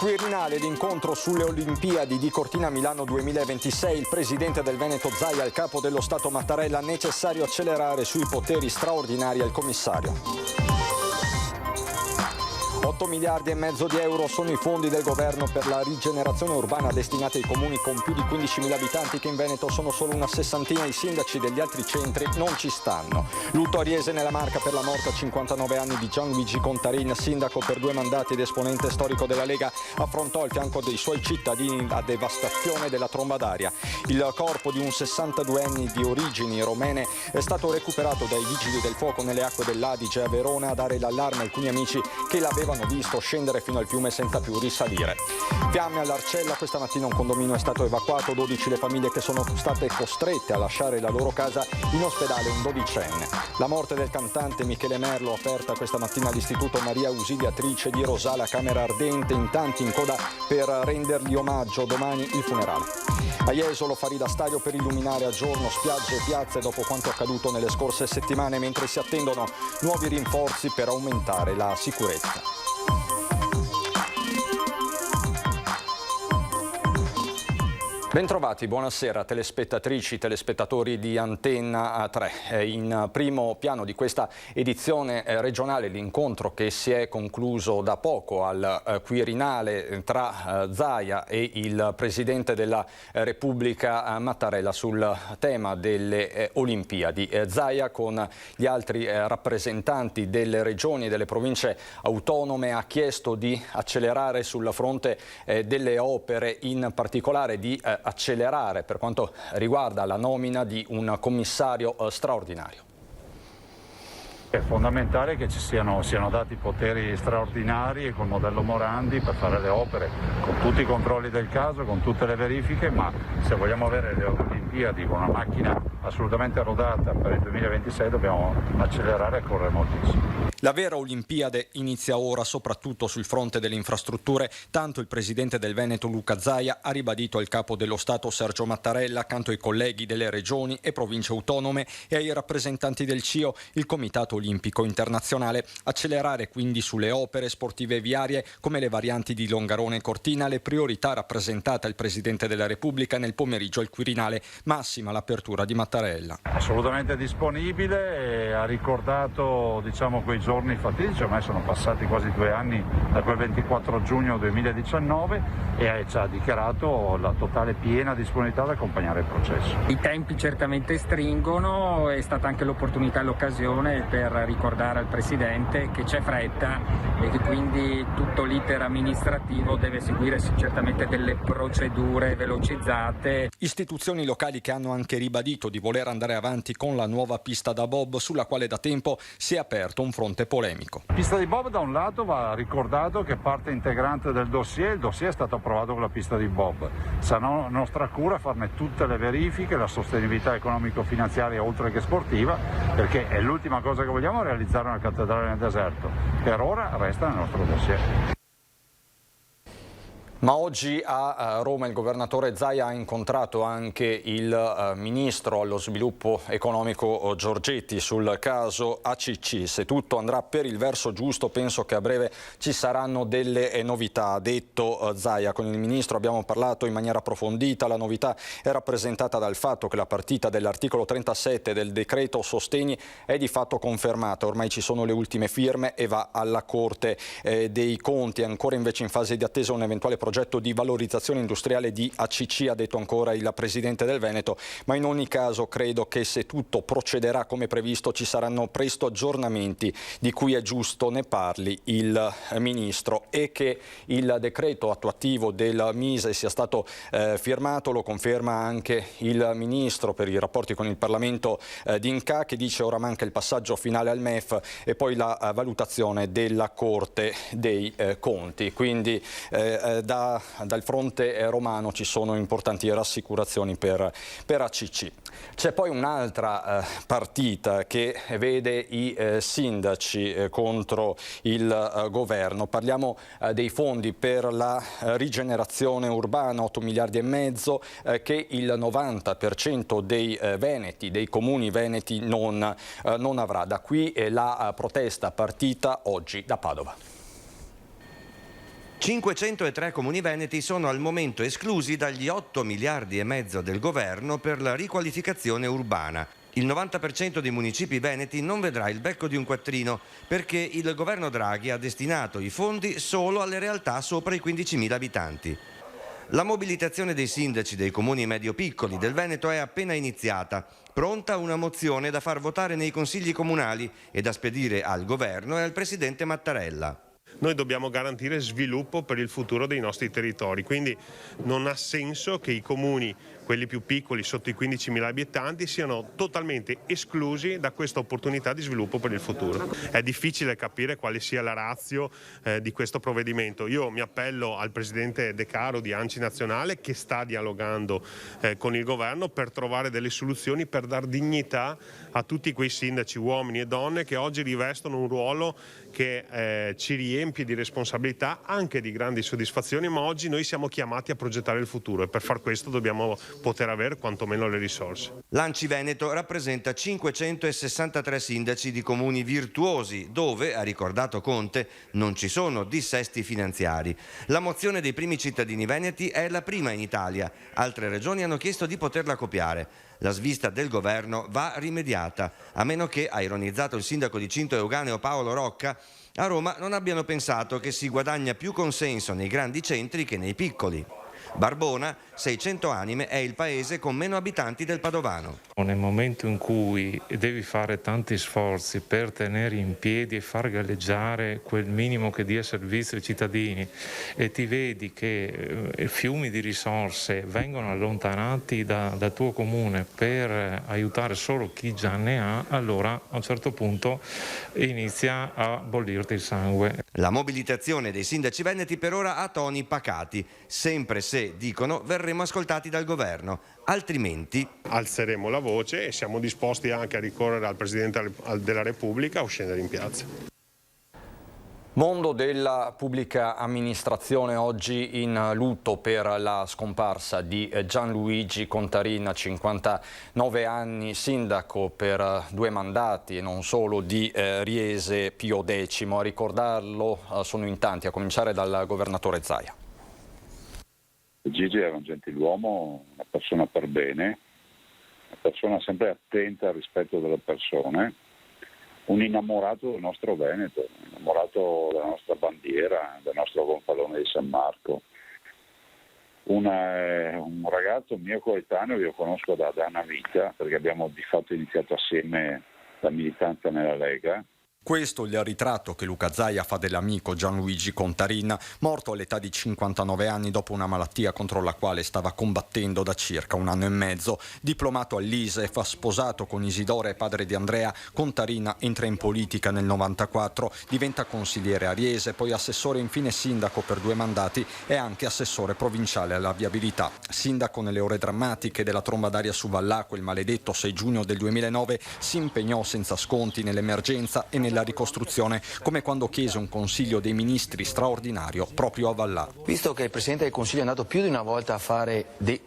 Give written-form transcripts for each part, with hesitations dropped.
Quirinale, l'incontro sulle Olimpiadi di Cortina Milano 2026. Il presidente del Veneto Zaia, il capo dello Stato Mattarella, necessario accelerare sui poteri straordinari al commissario. 8 miliardi e mezzo di euro sono i fondi del governo per la rigenerazione urbana destinati ai comuni con più di 15.000 abitanti, che in Veneto sono solo una sessantina. I sindaci degli altri centri non ci stanno. Lutto a Riese nella Marca per la morte a 59 anni di Gianluigi Contarin, sindaco per 2 mandati ed esponente storico della Lega, affrontò al fianco dei suoi cittadini la devastazione della tromba d'aria. Il corpo di un 62enne di origini romene è stato recuperato dai vigili del fuoco nelle acque dell'Adige a Verona. A dare l'allarme alcuni amici che l'avevano visto scendere fino al fiume senza più risalire. Fiamme all'Arcella, questa mattina un condominio è stato evacuato, 12 le famiglie che sono state costrette a lasciare la loro casa, in ospedale un 12enne. La morte del cantante Michele Merlo, aperta questa mattina all'Istituto Maria Ausiliatrice di Rosala, camera ardente, in tanti in coda per rendergli omaggio, domani il funerale. A Jesolo, Farida Stadio per illuminare a giorno spiagge e piazze dopo quanto accaduto nelle scorse settimane, mentre si attendono nuovi rinforzi per aumentare la sicurezza. Bentrovati, buonasera telespettatrici, telespettatori di Antenna 3. In primo piano di questa edizione regionale l'incontro che si è concluso da poco al Quirinale tra Zaia e il Presidente della Repubblica Mattarella sul tema delle Olimpiadi. Zaia con gli altri rappresentanti delle regioni e delle province autonome ha chiesto di accelerare sul fronte delle opere, in particolare di accelerare per quanto riguarda la nomina di un commissario straordinario. È fondamentale che ci siano dati poteri straordinari col modello Morandi per fare le opere, con tutti i controlli del caso, con tutte le verifiche, ma se vogliamo avere le Olimpiadi con una macchina assolutamente rodata per il 2026 dobbiamo accelerare e correre moltissimo. La vera Olimpiade inizia ora, soprattutto sul fronte delle infrastrutture. Tanto il presidente del Veneto Luca Zaia ha ribadito al capo dello Stato Sergio Mattarella, accanto ai colleghi delle regioni e province autonome e ai rappresentanti del CIO, il Comitato Olimpico Internazionale. Accelerare quindi sulle opere sportive viarie come le varianti di Longarone e Cortina, le priorità rappresentate al presidente della Repubblica nel pomeriggio al Quirinale. Massima l'apertura di Mattarella. Assolutamente disponibile e ha ricordato quei giorni fatidici, ormai sono passati quasi 2 anni da quel 24 giugno 2019 e ci ha dichiarato la totale piena disponibilità ad accompagnare il processo. I tempi certamente stringono, è stata anche l'opportunità e l'occasione per ricordare al Presidente che c'è fretta e che quindi tutto l'iter amministrativo deve seguire certamente delle procedure velocizzate. Istituzioni locali che hanno anche ribadito di voler andare avanti con la nuova pista da bob, sulla quale da tempo si è aperto un fronte polemico. Pista di bob, da un lato va ricordato che parte integrante del dossier, il dossier è stato approvato con la pista di bob. Sarà nostra cura farne tutte le verifiche, la sostenibilità economico-finanziaria oltre che sportiva, perché è l'ultima cosa che vogliamo, realizzare una cattedrale nel deserto. Per ora resta nel nostro dossier. Ma oggi a Roma il governatore Zaia ha incontrato anche il ministro allo sviluppo economico Giorgetti sul caso ACC. Se tutto andrà per il verso giusto, penso che a breve ci saranno delle novità, ha detto Zaia. Con il ministro abbiamo parlato in maniera approfondita. La novità è rappresentata dal fatto che la partita dell'articolo 37 del decreto sostegni è di fatto confermata. Ormai ci sono le ultime firme e va alla Corte dei Conti. È ancora invece in fase di attesa un eventuale progetto di valorizzazione industriale di ACC, ha detto ancora il presidente del Veneto, ma in ogni caso credo che se tutto procederà come previsto ci saranno presto aggiornamenti di cui è giusto ne parli il ministro, e che il decreto attuativo del Mise sia stato firmato lo conferma anche il ministro per i rapporti con il Parlamento D'Incà, che dice ora manca il passaggio finale al MEF e poi la valutazione della Corte dei Conti. Quindi dal fronte romano ci sono importanti rassicurazioni per ACC. C'è poi un'altra partita che vede i sindaci contro il governo. Parliamo dei fondi per la rigenerazione urbana, 8 miliardi e mezzo, che il 90% dei veneti, dei comuni veneti non avrà. Da qui la protesta partita oggi da Padova. 503 comuni veneti sono al momento esclusi dagli 8,5 miliardi del governo per la riqualificazione urbana. Il 90% dei municipi veneti non vedrà il becco di un quattrino perché il governo Draghi ha destinato i fondi solo alle realtà sopra i 15.000 abitanti. La mobilitazione dei sindaci dei comuni medio-piccoli del Veneto è appena iniziata. Pronta una mozione da far votare nei consigli comunali e da spedire al governo e al presidente Mattarella. Noi dobbiamo garantire sviluppo per il futuro dei nostri territori, quindi non ha senso che i comuni, quelli più piccoli, sotto i 15.000 abitanti, siano totalmente esclusi da questa opportunità di sviluppo per il futuro. È difficile capire quale sia la ratio di questo provvedimento. Io mi appello al presidente De Caro di ANCI Nazionale, che sta dialogando con il governo per trovare delle soluzioni per dar dignità a tutti quei sindaci, uomini e donne, che oggi rivestono un ruolo che ci riempie di responsabilità, anche di grandi soddisfazioni, ma oggi noi siamo chiamati a progettare il futuro e per far questo dobbiamo poter avere quantomeno le risorse. L'ANCI Veneto rappresenta 563 sindaci di comuni virtuosi, dove, ha ricordato Conte, non ci sono dissesti finanziari. La mozione dei primi cittadini veneti è la prima in Italia. Altre regioni hanno chiesto di poterla copiare. La svista del governo va rimediata, a meno che, ha ironizzato il sindaco di Cinto Euganeo Paolo Rocca, a Roma non abbiano pensato che si guadagna più consenso nei grandi centri che nei piccoli. Barbona, 600 anime, è il paese con meno abitanti del Padovano. Nel momento in cui devi fare tanti sforzi per tenere in piedi e far galleggiare quel minimo che dia servizio ai cittadini e ti vedi che fiumi di risorse vengono allontanati dal tuo comune per aiutare solo chi già ne ha, allora a un certo punto inizia a bollirti il sangue. La mobilitazione dei sindaci veneti per ora ha toni pacati, sempre se, dicono, verremo ascoltati dal governo, altrimenti alzeremo la voce e siamo disposti anche a ricorrere al Presidente della Repubblica o scendere in piazza. Mondo della pubblica amministrazione oggi in lutto per la scomparsa di Gianluigi Contarin, 59 anni, sindaco per 2 mandati e non solo di Riese Pio X. A ricordarlo sono in tanti, a cominciare dal governatore Zaia. Gigi era un gentiluomo, una persona per bene, una persona sempre attenta al rispetto delle persone, un innamorato del nostro Veneto, innamorato della nostra bandiera, del nostro gonfalone di San Marco. Un ragazzo mio coetaneo, io conosco da una vita, perché abbiamo di fatto iniziato assieme la militanza nella Lega. Questo il ritratto che Luca Zaia fa dell'amico Gianluigi Contarin, morto all'età di 59 anni dopo una malattia contro la quale stava combattendo da circa 1 anno e mezzo. Diplomato all'ISEF, sposato con Isidora e padre di Andrea, Contarin entra in politica nel 94, diventa consigliere a Riese, poi assessore e infine sindaco per 2 mandati e anche assessore provinciale alla viabilità. Sindaco nelle ore drammatiche della tromba d'aria su Vallà, quel maledetto 6 giugno del 2009, si impegnò senza sconti nell'emergenza e nella ricostruzione, come quando chiese un consiglio dei ministri straordinario proprio a Vallà. Visto che il Presidente del Consiglio è andato più di una volta a fare del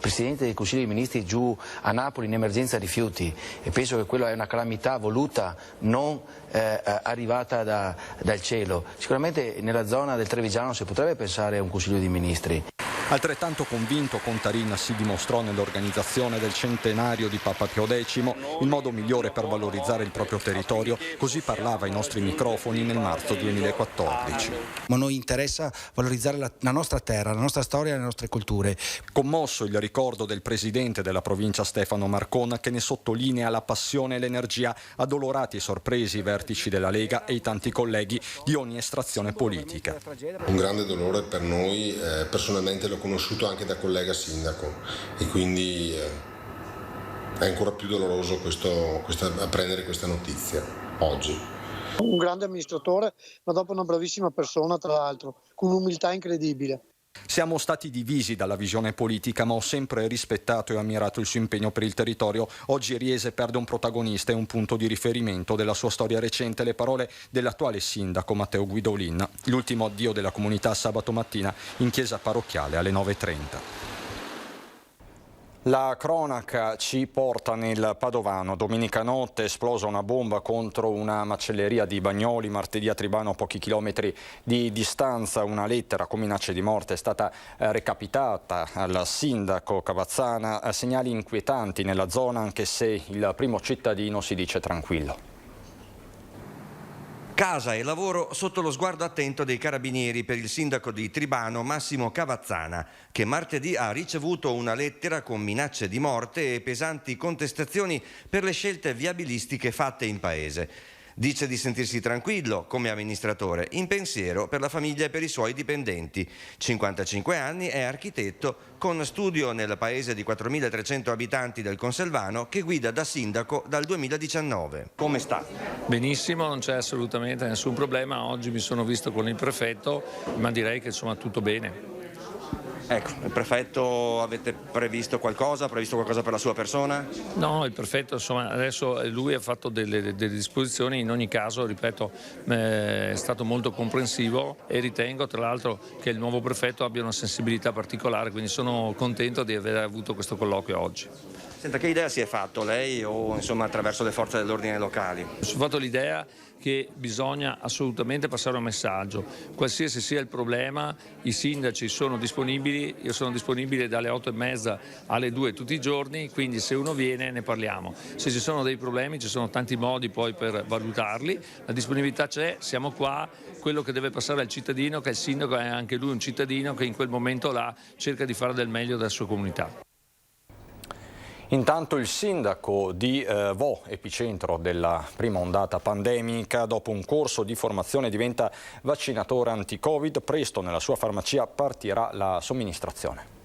Presidente del Consiglio dei Ministri giù a Napoli in emergenza rifiuti, e penso che quella è una calamità voluta, non arrivata dal cielo, sicuramente nella zona del Trevigiano si potrebbe pensare a un Consiglio dei Ministri. Altrettanto convinto Contarin si dimostrò nell'organizzazione del centenario di Papa Pio X, il modo migliore per valorizzare il proprio territorio, così parlava ai nostri microfoni nel marzo 2014. Ma a noi interessa valorizzare la nostra terra, la nostra storia e le nostre culture. Commosso il ricordo del presidente della provincia Stefano Marcon, che ne sottolinea la passione e l'energia, addolorati e sorpresi i vertici della Lega e i tanti colleghi di ogni estrazione politica. Un grande dolore per noi, personalmente l'ho conosciuto anche da collega sindaco e quindi è ancora più doloroso apprendere questa notizia oggi. Un grande amministratore, ma dopo una bravissima persona, tra l'altro, con un'umiltà incredibile. Siamo stati divisi dalla visione politica, ma ho sempre rispettato e ammirato il suo impegno per il territorio. Oggi Riese perde un protagonista e un punto di riferimento della sua storia recente, le parole dell'attuale sindaco Matteo Guidolin. L'ultimo addio della comunità sabato mattina in chiesa parrocchiale alle 9:30. La cronaca ci porta nel Padovano. Domenica notte è esplosa una bomba contro una macelleria di Bagnoli. Martedì a Tribano, a pochi chilometri di distanza, una lettera con minacce di morte è stata recapitata al sindaco Cavazzana. Segnali inquietanti nella zona, anche se il primo cittadino si dice tranquillo. Casa e lavoro sotto lo sguardo attento dei carabinieri per il sindaco di Tribano Massimo Cavazzana, che martedì ha ricevuto una lettera con minacce di morte e pesanti contestazioni per le scelte viabilistiche fatte in paese. Dice di sentirsi tranquillo come amministratore, in pensiero per la famiglia e per i suoi dipendenti. 55 anni, è architetto con studio nel paese di 4.300 abitanti del Conselvano, che guida da sindaco dal 2019. Come sta? Benissimo, non c'è assolutamente nessun problema. Oggi mi sono visto con il prefetto, ma direi che insomma tutto bene. Ecco, il prefetto, avete previsto qualcosa? Ha previsto qualcosa per la sua persona? No, il prefetto, insomma, adesso lui ha fatto delle disposizioni. In ogni caso, ripeto, è stato molto comprensivo e ritengo tra l'altro che il nuovo prefetto abbia una sensibilità particolare, quindi sono contento di aver avuto questo colloquio oggi. Senta, che idea si è fatto lei o insomma attraverso le forze dell'ordine locali? Mi sono fatto l'idea che bisogna assolutamente passare un messaggio. Qualsiasi sia il problema, i sindaci sono disponibili, io sono disponibile dalle 8:30 alle 2 tutti i giorni, quindi se uno viene ne parliamo. Se ci sono dei problemi ci sono tanti modi poi per valutarli, la disponibilità c'è, siamo qua, quello che deve passare al cittadino, che il sindaco è anche lui un cittadino che in quel momento là cerca di fare del meglio della sua comunità. Intanto il sindaco di Vo, epicentro della prima ondata pandemica, dopo un corso di formazione diventa vaccinatore anti-Covid. Presto nella sua farmacia partirà la somministrazione.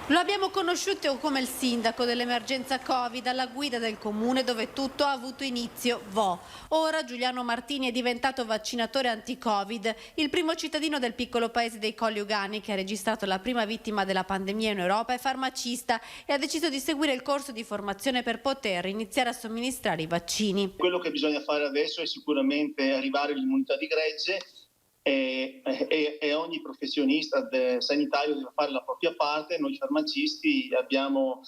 Lo abbiamo conosciuto come il sindaco dell'emergenza Covid alla guida del comune dove tutto ha avuto inizio, Vo. Ora Giuliano Martini è diventato vaccinatore anti-Covid, il primo cittadino del piccolo paese dei Colli Ugani che ha registrato la prima vittima della pandemia in Europa. È farmacista e ha deciso di seguire il corso di formazione per poter iniziare a somministrare i vaccini. Quello che bisogna fare adesso è sicuramente arrivare all'immunità di gregge. E ogni professionista sanitario deve fare la propria parte. Noi farmacisti abbiamo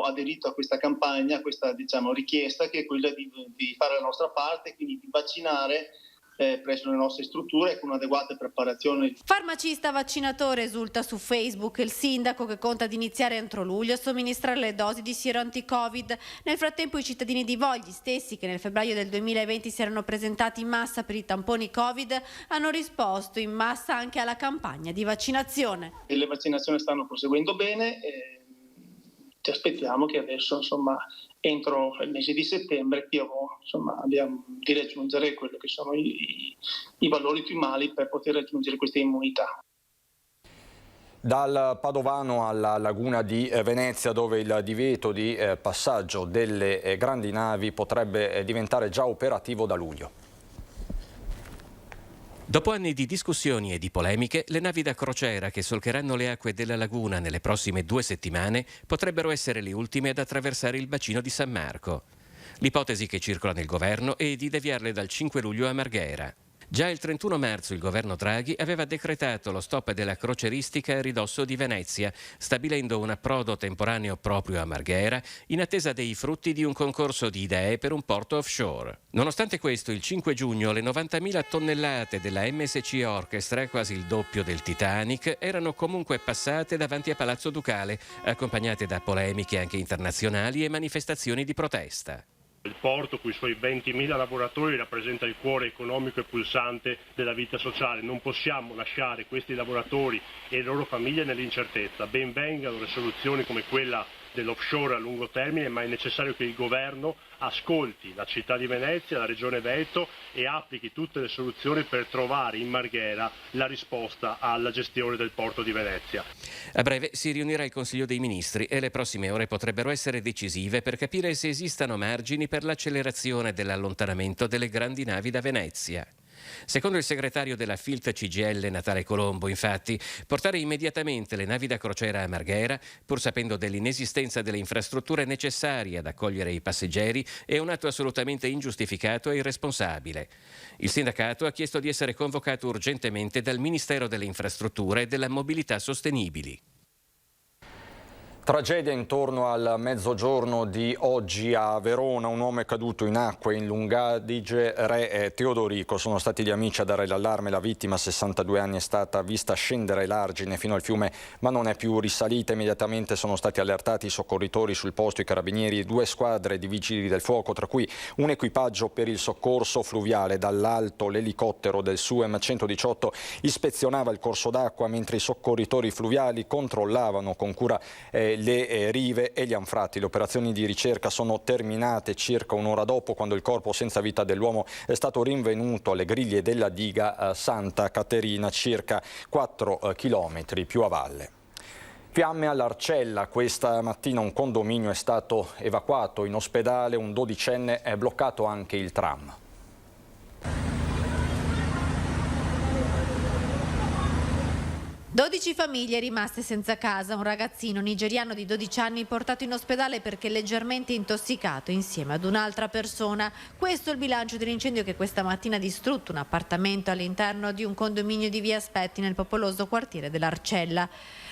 aderito a questa campagna, a questa richiesta, che è quella di fare la nostra parte, quindi di vaccinare presso le nostre strutture con un'adeguata preparazione. Farmacista vaccinatore, esulta su Facebook il sindaco che conta di iniziare entro luglio a somministrare le dosi di siero anti-Covid. Nel frattempo i cittadini di Vo, gli stessi che nel febbraio del 2020 si erano presentati in massa per i tamponi Covid, hanno risposto in massa anche alla campagna di vaccinazione. Le vaccinazioni stanno proseguendo bene, ci aspettiamo che adesso entro il mese di settembre abbiamo di raggiungere quello che sono i valori ottimali per poter raggiungere questa immunità. Dal Padovano alla laguna di Venezia, dove il divieto di passaggio delle grandi navi potrebbe diventare già operativo da luglio. Dopo anni di discussioni e di polemiche, le navi da crociera che solcheranno le acque della laguna nelle prossime 2 settimane potrebbero essere le ultime ad attraversare il bacino di San Marco. L'ipotesi che circola nel governo è di deviarle dal 5 luglio a Marghera. Già il 31 marzo il governo Draghi aveva decretato lo stop della croceristica a ridosso di Venezia, stabilendo un approdo temporaneo proprio a Marghera in attesa dei frutti di un concorso di idee per un porto offshore. Nonostante questo, il 5 giugno le 90.000 tonnellate della MSC Orchestra, quasi il doppio del Titanic, erano comunque passate davanti a Palazzo Ducale, accompagnate da polemiche anche internazionali e manifestazioni di protesta. Il porto, con i suoi 20.000 lavoratori, rappresenta il cuore economico e pulsante della vita sociale. Non possiamo lasciare questi lavoratori e le loro famiglie nell'incertezza. Ben vengano le soluzioni come quella dell'offshore a lungo termine, ma è necessario che il governo ascolti la città di Venezia, la regione Veneto e applichi tutte le soluzioni per trovare in Marghera la risposta alla gestione del porto di Venezia. A breve si riunirà il Consiglio dei Ministri e le prossime ore potrebbero essere decisive per capire se esistano margini per l'accelerazione dell'allontanamento delle grandi navi da Venezia. Secondo il segretario della Filt CGIL Natale Colombo, infatti, portare immediatamente le navi da crociera a Marghera, pur sapendo dell'inesistenza delle infrastrutture necessarie ad accogliere i passeggeri, è un atto assolutamente ingiustificato e irresponsabile. Il sindacato ha chiesto di essere convocato urgentemente dal Ministero delle Infrastrutture e della Mobilità Sostenibili. Tragedia intorno al mezzogiorno di oggi a Verona, un uomo è caduto in acqua in Lungadige, Re e Teodorico. Sono stati gli amici a dare l'allarme, la vittima, 62 anni, è stata vista scendere l'argine fino al fiume ma non è più risalita. Immediatamente sono stati allertati i soccorritori sul posto, i carabinieri e 2 squadre di vigili del fuoco, tra cui un equipaggio per il soccorso fluviale. Dall'alto l'elicottero del SUEM 118 ispezionava il corso d'acqua mentre i soccorritori fluviali controllavano con cura le rive e gli anfratti. Le operazioni di ricerca sono terminate circa un'ora dopo, quando il corpo senza vita dell'uomo è stato rinvenuto alle griglie della diga Santa Caterina, circa 4 chilometri più a valle. Fiamme all'Arcella. Questa mattina un condominio è stato evacuato. In ospedale un 12enne, è bloccato anche il tram. 12 famiglie rimaste senza casa, un ragazzino nigeriano di 12 anni portato in ospedale perché leggermente intossicato insieme ad un'altra persona. Questo è il bilancio dell'incendio che questa mattina ha distrutto un appartamento all'interno di un condominio di via Aspetti nel popoloso quartiere dell'Arcella.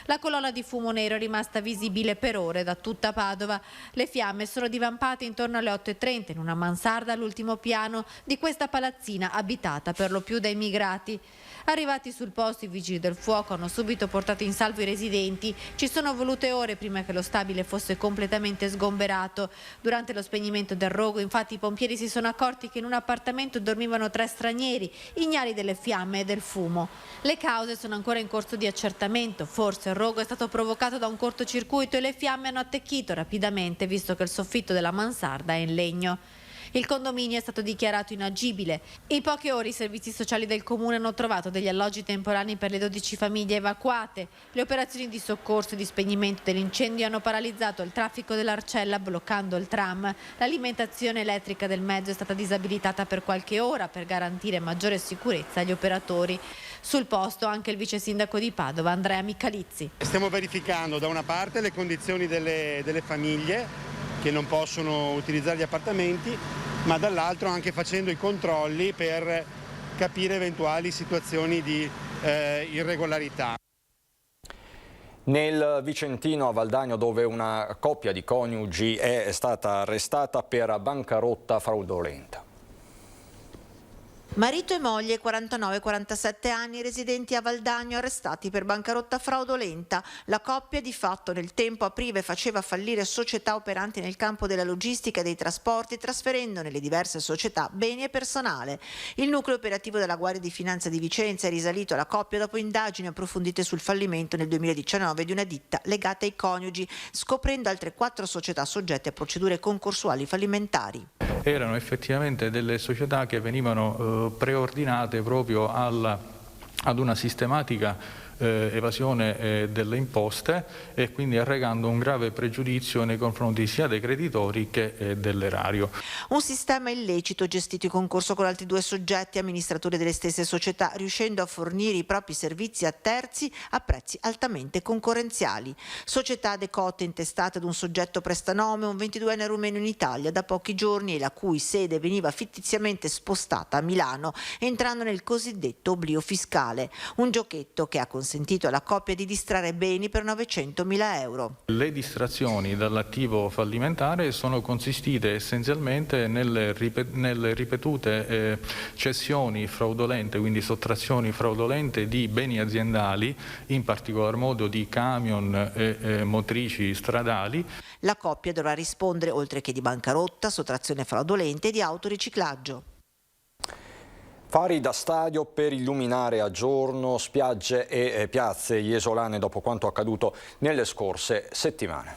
La colonna di fumo nero è rimasta visibile per ore da tutta Padova. Le fiamme sono divampate intorno alle 8:30 in una mansarda all'ultimo piano di questa palazzina abitata per lo più da immigrati. Arrivati sul posto, i vigili del fuoco hanno subito portato in salvo i residenti. Ci sono volute ore prima che lo stabile fosse completamente sgomberato. Durante lo spegnimento del rogo, infatti, i pompieri si sono accorti che in un appartamento dormivano 3 stranieri, ignari delle fiamme e del fumo. Le cause sono ancora in corso di accertamento. Forse il rogo è stato provocato da un cortocircuito e le fiamme hanno attecchito rapidamente, visto che il soffitto della mansarda è in legno. Il condominio è stato dichiarato inagibile. In poche ore i servizi sociali del comune hanno trovato degli alloggi temporanei per le 12 famiglie evacuate. Le operazioni di soccorso e di spegnimento dell'incendio hanno paralizzato il traffico dell'Arcella, bloccando il tram. L'alimentazione elettrica del mezzo è stata disabilitata per qualche ora per garantire maggiore sicurezza agli operatori. Sul posto anche il vice sindaco di Padova, Andrea Michalizzi. Stiamo verificando da una parte le condizioni delle famiglie che non possono utilizzare gli appartamenti, ma dall'altro anche facendo i controlli per capire eventuali situazioni di irregolarità. Nel Vicentino a Valdagno, dove una coppia di coniugi è stata arrestata per bancarotta fraudolenta. Marito e moglie, 49 e 47 anni, residenti a Valdagno, arrestati per bancarotta fraudolenta. La coppia di fatto nel tempo apriva e faceva fallire società operanti nel campo della logistica e dei trasporti, trasferendo nelle diverse società beni e personale. Il nucleo operativo della Guardia di Finanza di Vicenza è risalito alla coppia dopo indagini approfondite sul fallimento nel 2019 di una ditta legata ai coniugi, scoprendo altre 4 società soggette a procedure concorsuali fallimentari. Erano effettivamente delle società che venivano preordinate proprio ad una sistematica evasione delle imposte e quindi arrecando un grave pregiudizio nei confronti sia dei creditori che dell'erario. Un sistema illecito gestito in concorso con altri 2 soggetti amministratori delle stesse società, riuscendo a fornire i propri servizi a terzi a prezzi altamente concorrenziali. Società decotte intestate ad un soggetto prestanome, un 22enne rumeno in Italia da pochi giorni e la cui sede veniva fittiziamente spostata a Milano, entrando nel cosiddetto oblio fiscale, un giochetto che ha consentito alla coppia di distrarre beni per 900.000 euro. Le distrazioni dall'attivo fallimentare sono consistite essenzialmente nelle ripetute cessioni fraudolente, quindi sottrazioni fraudolente di beni aziendali, in particolar modo di camion e motrici stradali. La coppia dovrà rispondere oltre che di bancarotta, sottrazione fraudolenta e di autoriciclaggio. Fari da stadio per illuminare a giorno spiagge e piazze iesolane dopo quanto accaduto nelle scorse settimane.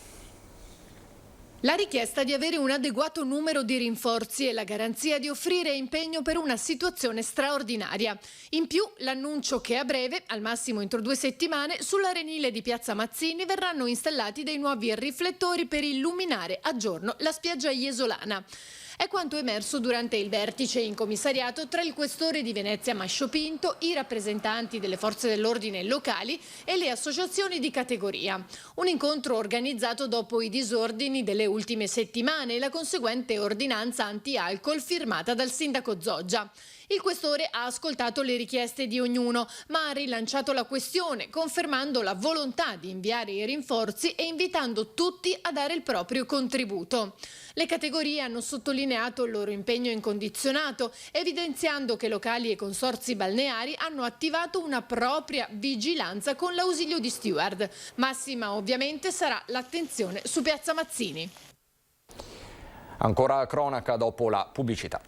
La richiesta di avere un adeguato numero di rinforzi e la garanzia di offrire impegno per una situazione straordinaria. In più, l'annuncio che a breve, al massimo entro 2 settimane, sull'arenile di Piazza Mazzini verranno installati dei nuovi riflettori per illuminare a giorno la spiaggia iesolana. È quanto emerso durante il vertice in commissariato tra il questore di Venezia Mascio Pinto, i rappresentanti delle forze dell'ordine locali e le associazioni di categoria. Un incontro organizzato dopo i disordini delle ultime settimane e la conseguente ordinanza anti-alcol firmata dal sindaco Zoggia. Il questore ha ascoltato le richieste di ognuno, ma ha rilanciato la questione, confermando la volontà di inviare i rinforzi e invitando tutti a dare il proprio contributo. Le categorie hanno sottolineato il loro impegno incondizionato, evidenziando che locali e consorzi balneari hanno attivato una propria vigilanza con l'ausilio di steward. Massima ovviamente sarà l'attenzione su Piazza Mazzini. Ancora cronaca dopo la pubblicità.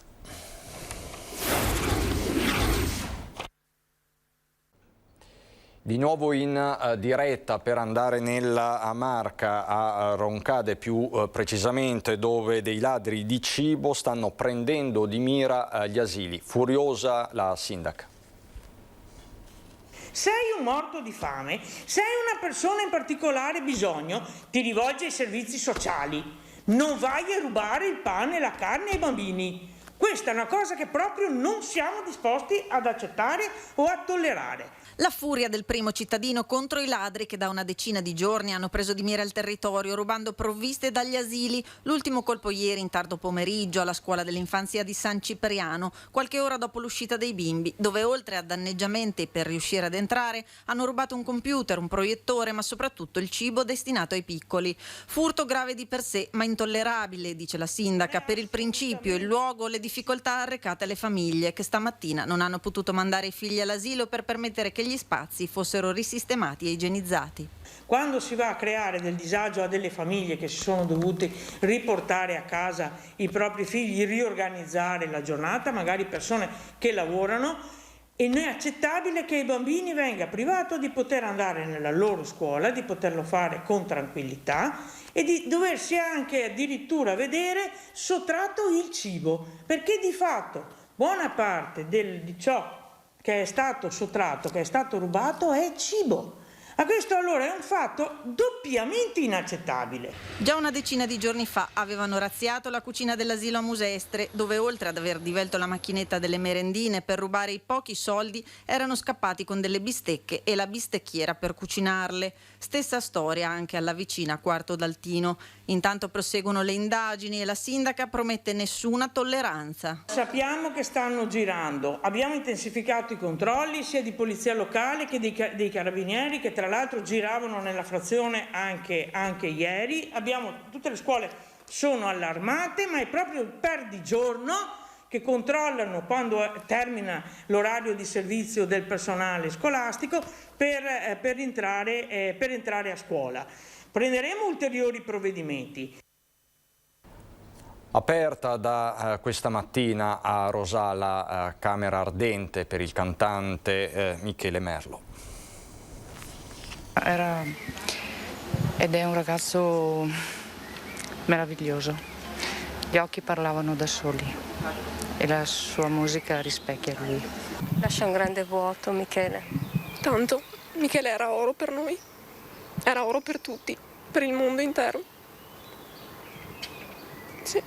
Di nuovo in diretta per andare nella Marca, a Roncade più precisamente, dove dei ladri di cibo stanno prendendo di mira gli asili. Furiosa la sindaca. Sei un morto di fame, sei una persona in particolare bisogno, ti rivolgi ai servizi sociali. Non vai a rubare il pane e la carne ai bambini. Questa è una cosa che proprio non siamo disposti ad accettare o a tollerare. La furia del primo cittadino contro i ladri che da una decina di giorni hanno preso di mira il territorio rubando provviste dagli asili. L'ultimo colpo ieri in tardo pomeriggio alla scuola dell'infanzia di San Cipriano, qualche ora dopo l'uscita dei bimbi, dove oltre a danneggiamenti per riuscire ad entrare hanno rubato un computer, un proiettore, ma soprattutto il cibo destinato ai piccoli. Furto grave di per sé, ma intollerabile, dice la sindaca, per il principio, il luogo, le difficoltà arrecate alle famiglie che stamattina non hanno potuto mandare i figli all'asilo per permettere che gli spazi fossero risistemati e igienizzati. Quando si va a creare del disagio a delle famiglie che si sono dovute riportare a casa i propri figli, riorganizzare la giornata, magari persone che lavorano, e non è accettabile che ai bambini venga privato di poter andare nella loro scuola, di poterlo fare con tranquillità e di doversi anche addirittura vedere sottratto il cibo, perché di fatto buona parte di ciò che è stato sottratto, che è stato rubato, è cibo. Ma questo allora è un fatto doppiamente inaccettabile. Già una decina di giorni fa avevano razziato la cucina dell'asilo a Musestre, dove oltre ad aver divelto la macchinetta delle merendine per rubare i pochi soldi, erano scappati con delle bistecche e la bistecchiera per cucinarle. Stessa storia anche alla vicina Quarto d'Altino. Intanto proseguono le indagini e la sindaca promette nessuna tolleranza. Sappiamo che stanno girando, abbiamo intensificato i controlli sia di polizia locale che dei carabinieri, che tra l'altro giravano nella frazione anche ieri. Tutte le scuole sono allarmate, ma è proprio il perdigiorno che controllano quando termina l'orario di servizio del personale scolastico per entrare a scuola. Prenderemo ulteriori provvedimenti. Aperta da questa mattina a Rosà la Camera Ardente per il cantante Michele Merlo. Era ed è un ragazzo meraviglioso. Gli occhi parlavano da soli e la sua musica rispecchia lui. Lascia un grande vuoto, Michele. Tanto, Michele era oro per noi. Era oro per tutti, per il mondo intero. Sì.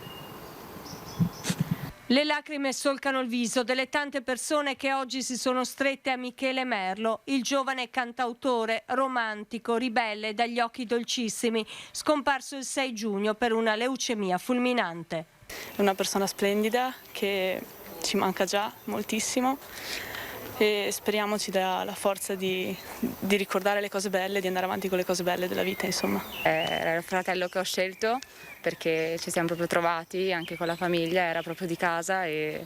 Le lacrime solcano il viso delle tante persone che oggi si sono strette a Michele Merlo, il giovane cantautore, romantico, ribelle dagli occhi dolcissimi, scomparso il 6 giugno per una leucemia fulminante. È una persona splendida che ci manca già moltissimo e speriamo ci dà la forza di ricordare le cose belle, di andare avanti con le cose belle della vita, insomma. Era il fratello che ho scelto perché ci siamo proprio trovati anche con la famiglia, era proprio di casa ed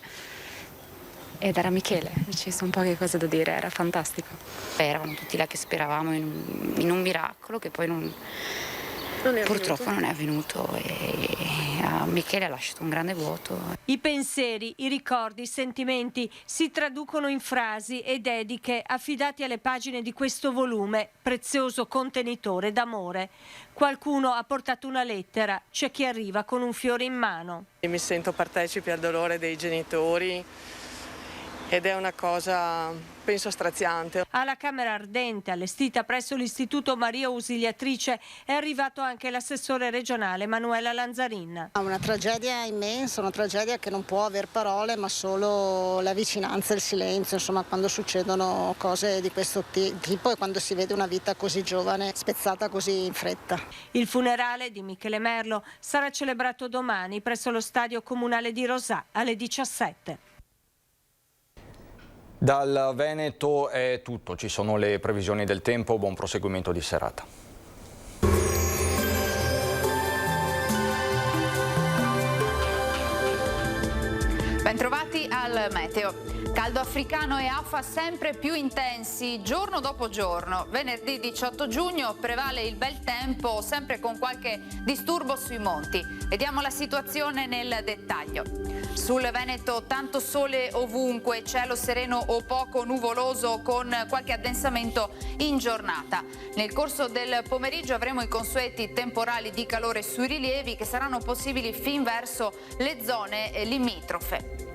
era Michele, ci sono poche cose da dire, era fantastico. Eravamo tutti là che speravamo in un miracolo che poi purtroppo non è avvenuto e a Michele ha lasciato un grande vuoto. I pensieri, i ricordi, i sentimenti si traducono in frasi e dediche affidati alle pagine di questo volume, prezioso contenitore d'amore. Qualcuno ha portato una lettera, c'è chi arriva con un fiore in mano. Mi sento partecipe al dolore dei genitori ed è una cosa, penso, straziante. Alla Camera Ardente, allestita presso l'Istituto Maria Ausiliatrice, è arrivato anche l'assessore regionale Manuela Lanzarin. Una tragedia immensa, una tragedia che non può aver parole, ma solo la vicinanza e il silenzio, insomma, quando succedono cose di questo tipo e quando si vede una vita così giovane spezzata così in fretta. Il funerale di Michele Merlo sarà celebrato domani presso lo Stadio Comunale di Rosà alle 17. Dal Veneto è tutto, ci sono le previsioni del tempo, buon proseguimento di serata. Bentrovati al meteo. Caldo africano e afa sempre più intensi giorno dopo giorno. Venerdì 18 giugno prevale il bel tempo, sempre con qualche disturbo sui monti. Vediamo la situazione nel dettaglio. Sul Veneto tanto sole ovunque, cielo sereno o poco nuvoloso con qualche addensamento in giornata. Nel corso del pomeriggio avremo i consueti temporali di calore sui rilievi che saranno possibili fin verso le zone limitrofe.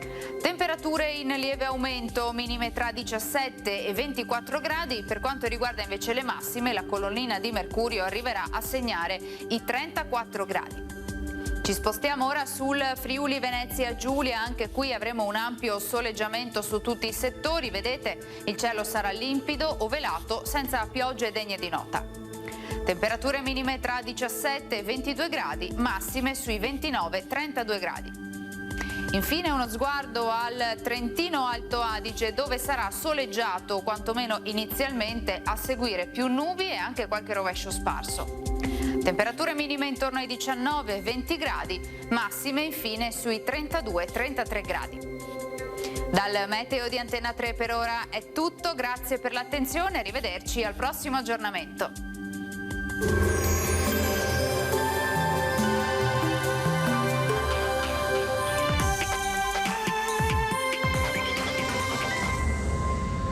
Temperature in lieve aumento, minime tra 17 e 24 gradi. Per quanto riguarda invece le massime, la colonnina di mercurio arriverà a segnare i 34 gradi. Ci spostiamo ora sul Friuli Venezia Giulia, anche qui avremo un ampio soleggiamento su tutti i settori, vedete il cielo sarà limpido o velato senza piogge degne di nota. Temperature minime tra 17 e 22 gradi, massime sui 29-32 gradi. Infine uno sguardo al Trentino Alto Adige, dove sarà soleggiato, quantomeno inizialmente, a seguire più nubi e anche qualche rovescio sparso. Temperature minime intorno ai 19-20 gradi, massime infine sui 32-33 gradi. Dal meteo di Antena 3 per ora è tutto, grazie per l'attenzione, arrivederci al prossimo aggiornamento.